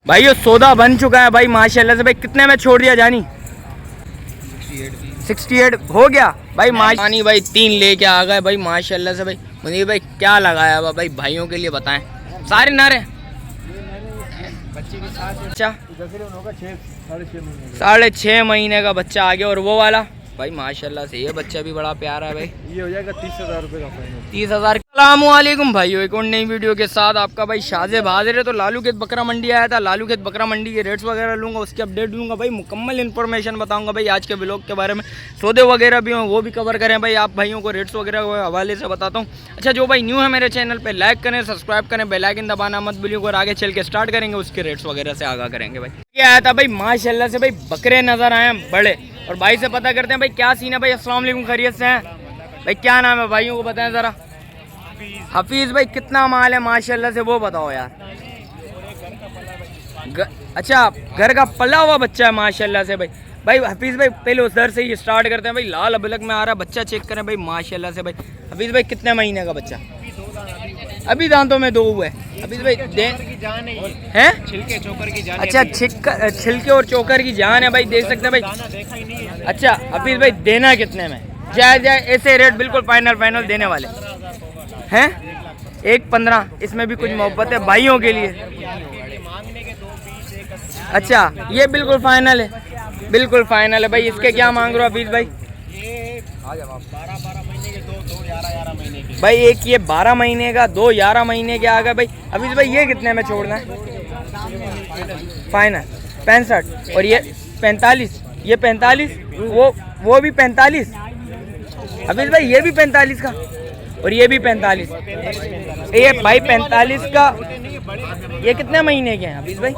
भाई ये सौदा बन चुका है भाई माशाल्लाह से। भाई कितने में छोड़ दिया जानी? 68 हो गया भाई। मानी भाई 3 लेके आ गए भाई माशाल्लाह से। भाई मुनीर भाई क्या लगाया हुआ भाई भाइयों के लिए बताएं। सारे नारे अच्छा 6.5 महीने का बच्चा आ गया। और वो वाला भाई माशाल्लाह से ये बच्चा भी बड़ा प्यारा है भाई। ये हो जाएगा 30,000 रुपये का फाइनल। 30,000। अस्सलामुअलैकुम भाइयों, एक और नई वीडियो के साथ आपका भाई शाज़ेब हाजिर है। तो लालू खेत बकरा मंडी आया था। लालू खेत बकरा मंडी के रेट्स वगैरह लूँगा, उसकी अपडेट लूँगा भाई, मुकम्मल इन्फॉर्मेशन बताऊँगा भाई आज के ब्लॉग के बारे में। सौदे वगैरह भी हों वो भी कवर करें भाई। आप भाइयों को रेट्स वगैरह के हवाले से बताता हूँ। अच्छा जो भाई न्यू है मेरे चैनल पर लाइक करें, सब्सक्राइब करें, बेल आइकन दबाना मत भूलिए। और आगे चल के स्टार्ट करेंगे उसके रेट्स वगैरह से आगा करेंगे भाई। ये आया था भाई माशाल्लाह से भाई बकरे नज़र आए हैं बड़े। और भाई से पता करते हैं भाई क्या सीन है भाई। अस्सलाम वालेकुम, खैरियत से हैं भाई? क्या नाम है भाइयों को बताएं ज़रा। हफीज़ भाई कितना माल है माशाल्लाह से वो बताओ यार। अच्छा घर का पला हुआ बच्चा है माशाल्लाह से भाई। भाई हफीज़ भाई पहले उधर से ही स्टार्ट करते हैं भाई। लाल अबलक में आ रहा है बच्चा, चेक करें भाई माशाल्लाह से भाई। हफीज़ भाई कितने महीने का बच्चा? अभी दांतों में 2 हुए। हफीज़ भाई हैं छिलके चोकर की जान। अच्छा छिलके और चोकर की जान है भाई, देख सकते हैं भाई। अच्छा हफीज़ भाई देना कितने में? जाए ऐसे रेट बिल्कुल फाइनल देने वाले हैं। 1.15 इसमें भी कुछ मोहब्बत है भाइयों के लिए। अच्छा ये बिल्कुल फाइनल है, बिल्कुल फाइनल है भाई। इसके क्या मांग रहे हो हफीज़ भाई? भाई एक ये 12 महीने का, 2 11 महीने के आ गए भाई। हफीज़ भाई ये कितने में छोड़ना है फाइनल? 65। और ये 45, ये 45, वो भी 45। हफीज़ भाई ये भी 45 का और ये भी 45। ये भाई 45 का। ये कितने महीने के हैं हफीज़ भाई?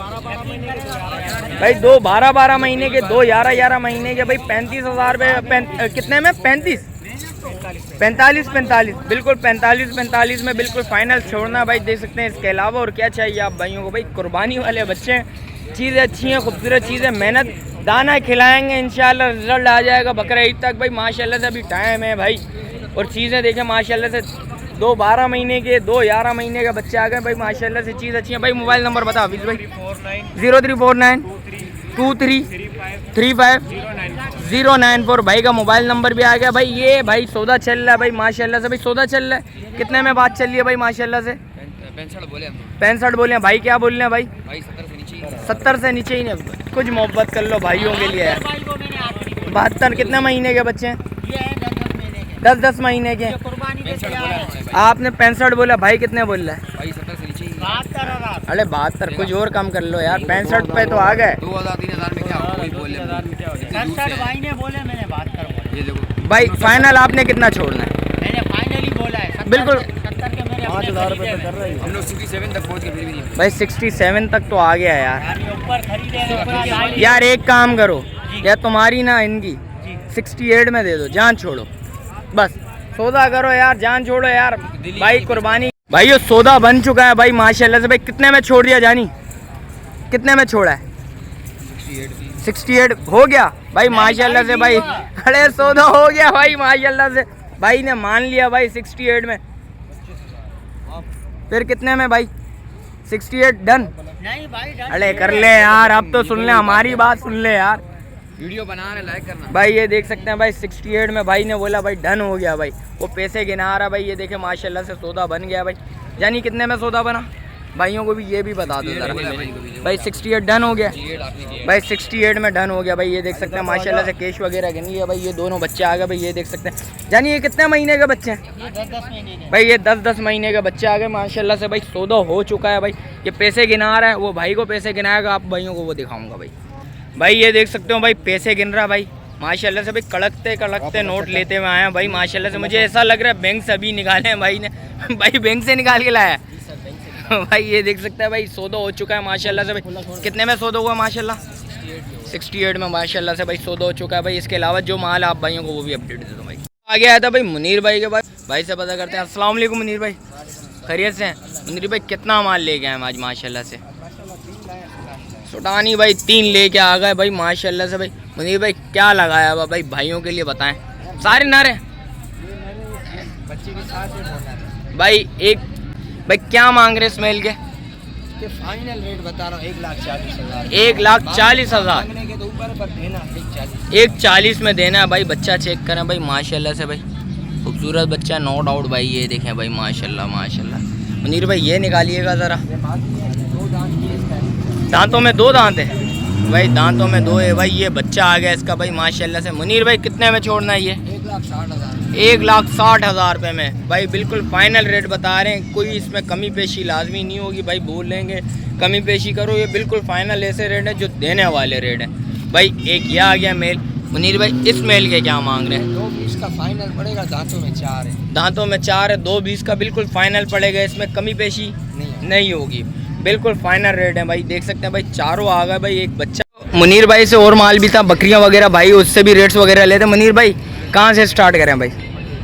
भाई 2 12 महीने के, 2 11 महीने के भाई। 35,000 रुपये कितने में? 45 बिल्कुल 45 में बिल्कुल फाइनल छोड़ना भाई, देख सकते हैं। इसके अलावा और क्या चाहिए आप भाइयों को भाई? कुर्बानी वाले बच्चे हैं, चीज़ें अच्छी हैं, खूबसूरत चीज़ें, मेहनत दाना खिलाएंगे इंशाल्लाह रिजल्ट आ जाएगा बकरा ईद तक भाई माशाल्लाह से। अभी टाइम है भाई। और चीज़ें देखें माशाल्लाह से। 2 12 महीने के, 2 11 महीने का बच्चे आ गए भाई माशाल्लाह से। चीज़ अच्छी है भाई। मोबाइल नंबर बता हफीज़ भाई। 0349 2335 094 भाई का मोबाइल नंबर भी आ गया भाई। ये भाई सौदा चल रहा है भाई माशाल्लाह से। भाई सौदा चल रहा है कितने में बात चल रही है भाई माशाल्लाह से? 65 बोले भाई। क्या बोल रहे हैं भाई? 70 से नीचे ही नहीं। कुछ मोहब्बत कर लो भाइयों के लिए यार। 72 कितने महीने के बच्चे हैं? 10 महीने के। आपने 65 बोला, भाई कितने बोल रहा है? अरे 72, कुछ और कम कर लो यार। 65 पे तो आ गए। 2000-3000 में क्या भाई ने बोले, मैंने 72 ये देखो भाई फाइनल आपने कितना छोड़ना है? मैंने फाइनल ही बोला है बिल्कुल 70 के मेरे 5,000 रुपये कर रहे हैं हम लोग। 67 तक पहुंच गए भाई। 67 तक तो आ गया यार। ऊपर खरीदे यार एक काम करो या तुम्हारी ना इनकी 68 में दे दो, जान छोड़ो बस। सौदा करो यार, जान छोड़ो यार भाई, कुर्बानी। भाई ये सौदा बन चुका है भाई माशाल्लाह से। भाई कितने में छोड़ दिया जानी? कितने में छोड़ा है? 68 हो गया भाई माशाल्लाह से भाई। अरे सौदा हो गया भाई माशाल्लाह से। भाई ने मान लिया भाई 68 में। फिर कितने में भाई? 68 डन? नहीं भाई अरे कर ले यार, अब तो सुन ले हमारी बात, सुन ले यार। वीडियो बना रहे, लाइक करना भाई। ये देख सकते हैं भाई 68 में भाई ने बोला भाई डन हो गया भाई। वो पैसे गिना रहा भाई। ये देखे माशाल्लाह से सौदा बन गया भाई। यानी कितने में सौदा बना भाइयों को भी ये भी बता दो जरा भाई। 68 डन हो गया भाई। 68 में डन हो गया भाई। ये देख सकते हैं माशाल्लाह से कैश वगैरह गिन लिया भाई। ये दोनों बच्चे आ गए भाई। ये देख सकते हैं। यानी ये कितने महीने के बच्चे हैं भाई? ये 10 महीने के बच्चे आ गए माशाल्लाह से भाई। सौदा हो चुका है भाई। ये पैसे गिना रहा है, वो भाई को पैसे गिनाएगा, आप भाइयों को वो दिखाऊंगा भाई। भाई ये देख सकते हो भाई पैसे गिन रहा भाई माशाल्लाह से भाई। कड़कते नोट लेते हुए आए हैं भाई माशाल्लाह से। मुझे ऐसा लग रहा है बैंक से अभी निकाले हैं भाई ने। भाई बैंक से निकाल के लाया भाई। ये देख सकते हैं भाई सौदा हो चुका है माशाल्लाह से भाई। कितने में सौदा हुआ माशाल्लाह? 68 में माशाल्लाह से भाई सौदा हो चुका है भाई। इसके अलावा जो माल आप भाइयों को वो भी अपडेट दे दो भाई। आगे आया था भाई मुनीर भाई के पास। भाई से पता करते हैं। अस्सलाम वालेकुम मुनीर भाई, खैरियत से हैं? मुनीर भाई कितना माल ले गए हैं आज माशाल्लाह से? सुडानी भाई 3 लेके आ गए भाई माशाल्लाह से भाई। मुनीर भाई क्या लगाया हुआ भाई भाइयों के लिए बताएं। सारे नारे भाई। एक भाई क्या मांग रहे स्मेल के? इसके फाइनल रेट बता रहा हूँ 1,40,000। 1,40,000 मांगने के तो ऊपर पर देना 1,40,000। 1,40 में देना है भाई। बच्चा चेक करें भाई माशाल्लाह से भाई, खूबसूरत बच्चा नो डाउट भाई। ये देखें भाई माशाल्लाह माशाल्लाह। मुनीर भाई ये निकालिएगा ज़रा। दांतों में 2 दांत है भाई, दांतों में 2 है भाई। ये बच्चा आ गया इसका भाई माशाल्लाह से। मुनीर भाई कितने में छोड़ना है ये? 1,60,000। 1,60,000 रुपये में भाई, बिल्कुल फाइनल रेट बता रहे हैं। कोई इसमें कमी पेशी लाजमी नहीं होगी भाई, बोल लेंगे कमी पेशी करो। ये बिल्कुल फाइनल ऐसे रेट है जो देने वाले रेट है भाई। एक ये आ गया मेल। मुनीर भाई इस मेल के क्या मांग रहे हैं? 2,20 का फाइनल पड़ेगा, दांतों में 4 है। दांतों में 4 है, 2,20 का बिल्कुल फाइनल पड़ेगा। इसमें कमी पेशी नहीं होगी, बिल्कुल फाइनल रेट है भाई। देख सकते हैं भाई चारों आ गए भाई। एक बच्चा मुनीर भाई से और माल भी था, बकरियां वगैरह भाई, उससे भी रेट्स वगैरह लेते। मुनीर भाई कहाँ से स्टार्ट करें भाई?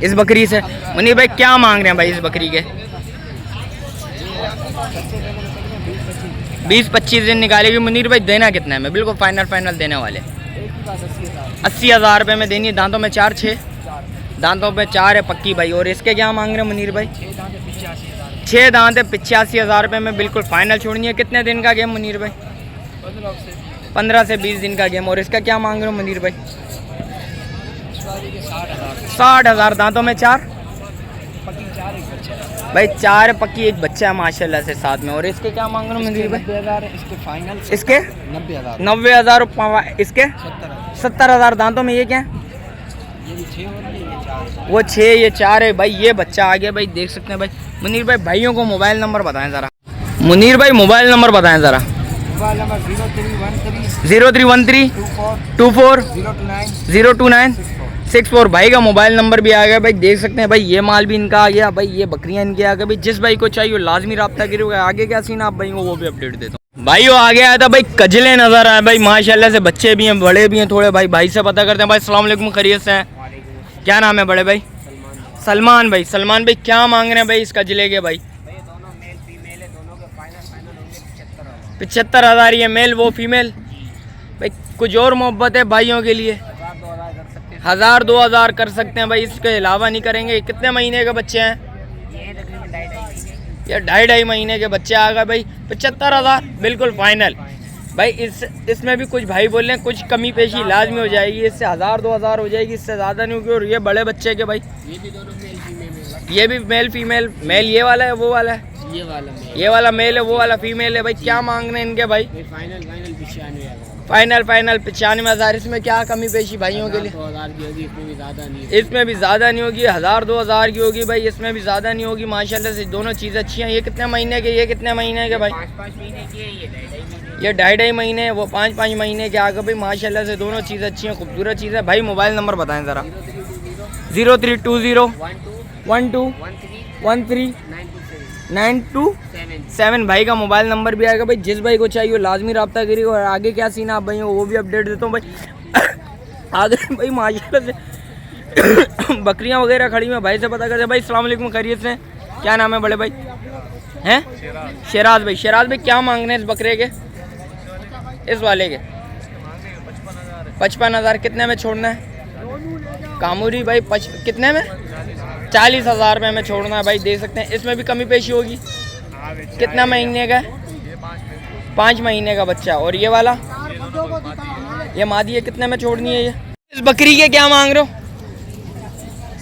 इस बकरी से। मुनीर भाई क्या मांग रहे हैं भाई इस बकरी के? 20-25 दिन निकालेगी। मुनीर भाई देना कितने में? बिल्कुल फाइनल देने वाले 80,000 रुपये में देनी है। दांतों में 4-6 दांतों पे 4 है पक्की भाई। और इसके क्या मांग रहे हैं मुनीर भाई? 6 दांत है, 85,000 रुपये में बिल्कुल फाइनल छोड़नी है। कितने दिन का गेम मुनीर भाई? 15 से 20 दिन का गेम। और इसका क्या मांग रहे हो मुनीर भाई? 60,000। दांतों में 4 भाई, 4 पक्की, एक बच्चा है माशाल्लाह से साथ में। और इसके क्या मांग रहे हो मुनीर भाई? 90,000 इसके फाइनल। इसके 90,000। 90,000। इसके 70,000। दांतों में ये क्या है? ये भी 6 और ये 4। वो 6 ये 4 है भाई। ये बच्चा आ गया भाई, देख सकते हैं भाई। मुनीर भाई भाइयों को मोबाइल नंबर बताएं ज़रा। मुनीर भाई मोबाइल नंबर बताएं ज़रा। Mobile number 0313 0313 24 029 64। भाई का मोबाइल नंबर भी आ गया भाई, देख सकते हैं भाई। ये माल भी इनका आ गया भाई, ये बकरियां इनके आ गए भाई। जिस भाई को चाहिए लाजमी रब्ता करिएगा। आगे क्या सीन आप भाई को वो भी अपडेट देता हूँ। भाई वो आ गया था भाई, कजले नजर आए भाई माशाल्लाह से। बच्चे भी हैं, बड़े भी हैं थोड़े भाई। भाई से पता करते हैं भाई। अस्सलाम वालेकुम, खैरियत से हैं? क्या नाम है बड़े भाई? सलमान भाई। सलमान भाई क्या मांग रहे हैं भाई इस कजले के भाई? 75,000। ये मेल, वो फीमेल भाई। कुछ और मोहब्बत है भाइयों के लिए? 1,000-2,000 कर सकते हैं भाई, इसके अलावा नहीं करेंगे। कितने महीने के बच्चे हैं? ये 2.5 महीने के बच्चे आ गए भाई। 75,000 बिल्कुल फाइनल भाई। इसमें भी कुछ भाई बोल रहे हैं कुछ कमी पेशी लाजमी हो जाएगी। इससे 1,000-2,000 हो जाएगी, इससे ज़्यादा नहीं होगी। और ये बड़े बच्चे के भाई, ये भी मेल फीमेल। मेल ये वाला है, वो वाला है? ये वाला मेल है, वो वाला फीमेल है भाई। क्या मांग रहे हैं इनके भाई? फाइनल 95,000। इसमें क्या कमी पेशी भाइयों के लिए? इसमें भी ज़्यादा नहीं होगी, 1,000-2,000 की होगी भाई। इसमें भी ज़्यादा नहीं होगी माशाल्लाह से। दोनों चीज़ें अच्छी हैं। ये कितने महीने के? ये कितने महीने के भाई? ये 2.5 महीने, वो 5-5 महीने के आ गए भाई माशाल्लाह से। दोनों चीज़ें अच्छी हैं, खूबसूरत चीज़ है भाई। मोबाइल नंबर बताएं ज़रा। 0320 12 927 भाई का मोबाइल नंबर भी आएगा भाई। जिस भाई को चाहिए लाजमी रब्ता करिएगा। और आगे क्या सीन आप भाई वो भी अपडेट देता हूँ भाई। आगे भाई माशाल्लाह से बकरियां वगैरह खड़ी हैं। भाई से पता करते भाई। अस्सलाम वालेकुम, खैरियत से? क्या नाम है बड़े भाई? हैं शेराज भाई। शेराज भाई क्या मांग रहे हैं इस बकरे के? इस वाले के 55,000। कितने में छोड़ना है? कामूरी भाई कितने में? 40,000 रुपये में छोड़ना है भाई। देख सकते हैं इसमें भी कमी पेशी होगी। कितना महीने का? 5 महीने का बच्चा। और ये वाला ये मादी है, कितने में छोड़नी है ये? इस बकरी के क्या मांग रहे हो?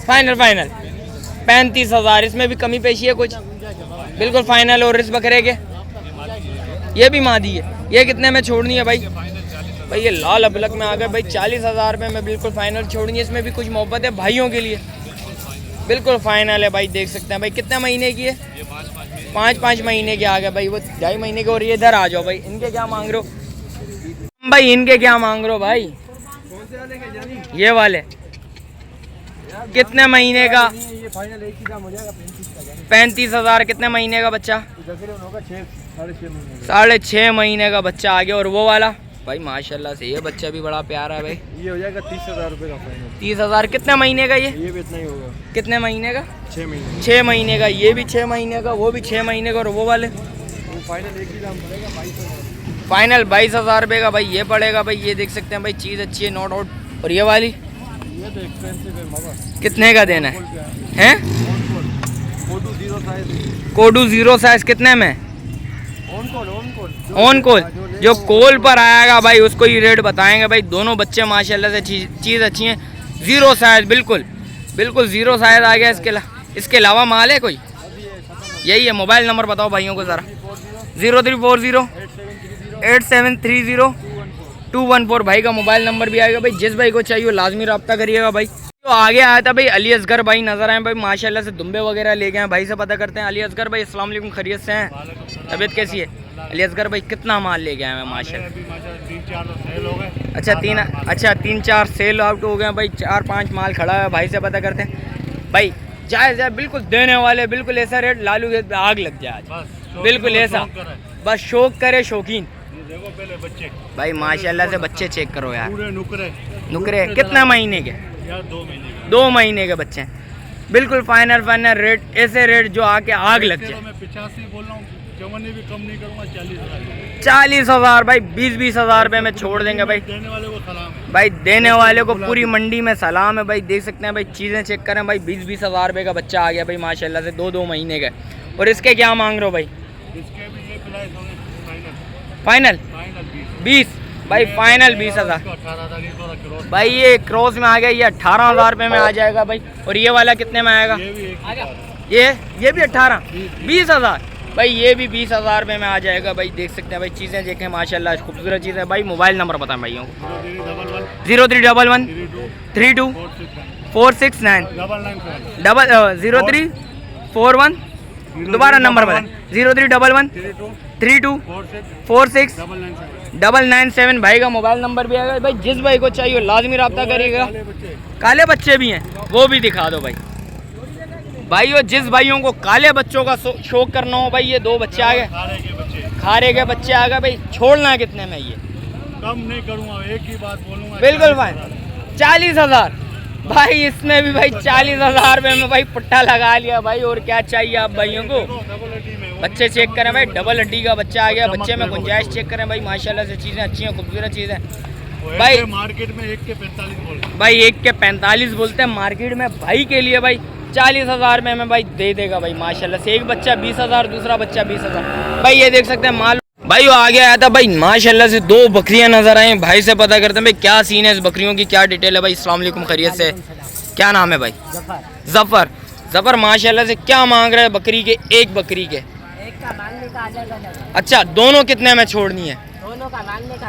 फाइनल 35,000। इसमें भी कमी पेशी है कुछ? बिल्कुल फाइनल। और इस बकरे के ये भी मादी है, ये कितने में छोड़नी है भाई? भाई ये लाल अबलक में आ गए भाई। 40,000 रुपये में बिल्कुल फाइनल छोड़नी है। इसमें भी कुछ मोहब्बत है भाइयों के लिए, बिल्कुल फाइनल है भाई। देख सकते हैं भाई। कितने महीने की है? 5-5 महीने के आ गए भाई। वो 2.5 महीने के। और ये इधर आ जाओ भाई। इनके क्या मांग रहे हो भाई? इनके क्या मांग रहे हो भाई? ये वाले कितने महीने का? 35,000। कितने महीने का बच्चा? 6.5 महीने का बच्चा आ गया। और वो वाला भाई माशाल्लाह से ये बच्चा भी बड़ा प्यारा है भाई। ये हो जाएगा 30,000 रुपये का फाइनल। 30,000। कितने महीने का ये? ये भी इतना ही होगा। कितने महीने का? 6 महीने। 6 महीने का। ये भी 6 महीने का, वो भी 6 महीने का। और वो वाले वो फाइनल एक ही दाम पड़ेगा 22,000। फाइनल 22,000 रुपये का भाई ये पड़ेगा भाई। ये देख सकते हैं भाई, चीज़ अच्छी है नो डाउट। और ये वाली ये तो एक्सपेंसिव है बाबा। कितने का देना है? कोडू 0 साइज। कोडू 0 साइज कितने में? ऑन कॉल जो कॉल पर आएगा भाई उसको ही रेट बताएंगे भाई। दोनों बच्चे माशाल्लाह से चीज़ अच्छी है। ज़ीरो साइज, बिल्कुल बिल्कुल ज़ीरो साइज आ गया। इसके अलावा माल है कोई? यही है। मोबाइल नंबर बताओ भाइयों को ज़रा। 0340-8730-214 भाई का मोबाइल नंबर भी आएगा भाई। जिस भाई को चाहिए लाजमी रब्ता करिएगा भाई। तो आगे आया था भाई अली असगर भाई नजर आए भाई माशाल्लाह से दुम्बे वगैरह ले गए हैं। भाई से पता करते हैं। अली असगर भाई अस्सलाम वालेकुम, खैरियत से हैं? तबीयत कैसी है अली असगर भाई? कितना माल ले गए हैं माशाल्लाह? अच्छा 3-4 सेल आउट हो गए भाई। 4-5 माल खड़ा है। भाई से पता करते हैं भाई। जायज़ है बिल्कुल देने वाले, बिल्कुल ऐसा रेट लालू के आग लग जाए आज, बिल्कुल ऐसा। बस शौक करे शौकीन। देखो पहले बच्चे भाई माशाल्लाह से बच्चे चेक करो यार। पूरे नुकरे कितना महीने के? यार 2 महीने 2 महीने के बच्चे हैं। बिल्कुल फाइनल रेट, ऐसे रेट जो आके आग लग जाए। मैं 85 बोल रहा हूँ, चवन्नी भी कम नहीं करूँगा। 40,000 भाई। 20-20 हज़ार रुपये में छोड़ देंगे भाई। देने वाले को सलाम है भाई, देने वाले को पूरी मंडी में सलाम है भाई। देख सकते हैं भाई, चीज़ें चेक करें भाई। 20-20 हज़ार रुपये का बच्चा आ गया भाई माशाल्लाह से। 2-2 महीने का। और इसके क्या मांग रहे हो भाई? इसके भी ये प्राइस होंगे फाइनल 20 भाई। फाइनल 20,000 भाई। ये क्रॉस में आ गया, ये 18,000 रुपये में आ जाएगा भाई। और ये वाला कितने में आएगा? ये भी 18 20,000 भाई। ये भी 20,000 रुपये में आ जाएगा भाई। देख सकते हैं भाई, चीज़ें देखें माशाल्लाह खूबसूरत चीज़ है भाई। मोबाइल नंबर बताएं भाइयों को। 031132 0341 दोबारा नंबर बताएं। 031132 भाई का मोबाइल नंबर भी आएगा भाई। जिस भाई को चाहिए लाजमी रब्ता करिएगा। काले बच्चे भी हैं, वो भी दिखा दो भाई। भाइयों जिस भाइयों को काले बच्चों का शौक करना हो भाई, ये 2 बच्चे आ गए। खारे के बच्चे आ गए भाई। छोड़ना कितने में? ये कम नहीं करूँगा, एक ही बात बोलूँगा। बिल्कुल भाई 40,000 भाई। इसमें भी भाई 40,000 रुपये में भाई पुट्टा लगा लिया भाई। और क्या चाहिए आप भाइयों को? बच्चे चेक करें भाई। डबल हड्डी का बच्चा आ गया। बच्चे में गुंजाइश चेक करें भाई माशाल्लाह से। चीज़ें अच्छी हैं, खूबसूरत चीज़ है भाई। मार्केट में 1 के 45 बोलते हैं भाई। 1 के 45 बोलते हैं मार्केट में। भाई के लिए भाई 40,000 में भाई दे देगा भाई माशाल्लाह से। एक बच्चा 20,000, दूसरा बच्चा 20,000 भाई। ये देख सकते हैं माल भाई। वो आगे आया था भाई माशाल्लाह से। 2 बकरियां नजर आई। भाई से पता करते हैं भाई क्या सीन है इस बकरियों की, क्या डिटेल है भाई। अस्सलाम वालेकुम, खैरियत से? क्या नाम है भाई? जफर माशाल्लाह से। क्या मांग रहे हैं बकरी के? एक बकरी के अच्छा, दोनों कितने में छोड़नी है? दोनों का मांगने का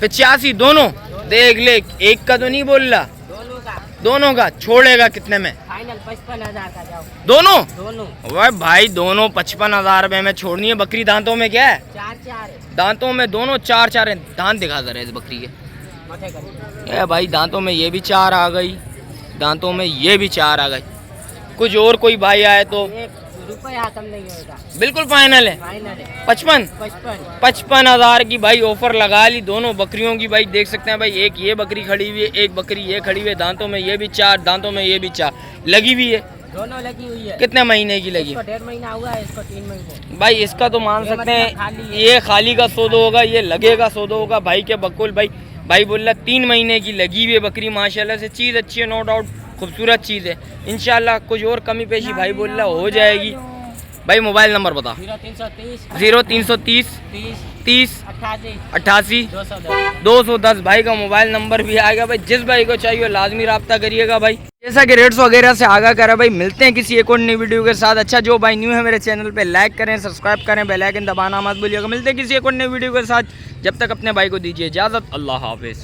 85 दोनों। देख ले, एक का तो नहीं बोल रहा। दोनों का छोड़ेगा कितने में? फाइनल 55,000 का जाओ। दोनों दोनों भाई दोनों 55,000 रुपये में छोड़नी है। बकरी दांतों में क्या है? 4 है। दांतों में दोनों 4 है। दांत दिखा जरा इस बकरी के। ये भाई दांतों में ये भी 4 आ गई, दांतों में ये भी 4 आ गई। कुछ और कोई भाई आए तो ₹1 कम नहीं होगा। बिल्कुल फाइनल है। 55,000 की भाई ऑफर लगा ली दोनों बकरियों की भाई। देख सकते हैं भाई, एक ये बकरी खड़ी हुई है, एक बकरी ये खड़ी हुई है। दांतों में ये भी 4, दांतों में ये भी 4 लगी हुई है। दोनों लगी हुई है। कितने महीने की लगी? 1.5 महीना हुआ है, इसको 3 महीने भाई। इसका तो मान सकते हैं ये खाली का सौदा होगा, ये लगेगा सौदा होगा भाई के बकुल भाई। भाई बोल रहा 3 महीने की लगी हुई है बकरी माशाल्लाह से। चीज़ अच्छी है, नो डाउट खूबसूरत चीज़ है। इंशाल्लाह कुछ और कमी पेशी भाई बोल रहा हो जाएगी भाई। मोबाइल नंबर बता। 0330 30 88 210 भाई का मोबाइल नंबर भी आएगा भाई। जिस भाई को चाहिए लाजमी रब्ता करिएगा भाई। जैसा कि रेट्स वगैरह से आगाह करा भाई। मिलते हैं किसी एक और नई वीडियो के साथ। अच्छा, जो भाई न्यू है मेरे चैनल पे लाइक करें, सब्सक्राइब करें, बेल आइकन दबाना मत भूलिएगा। मिलते हैं किसी एक और नई वीडियो के साथ। जब तक अपने भाई को दीजिए इजाज़त। अल्लाह हाफिज़।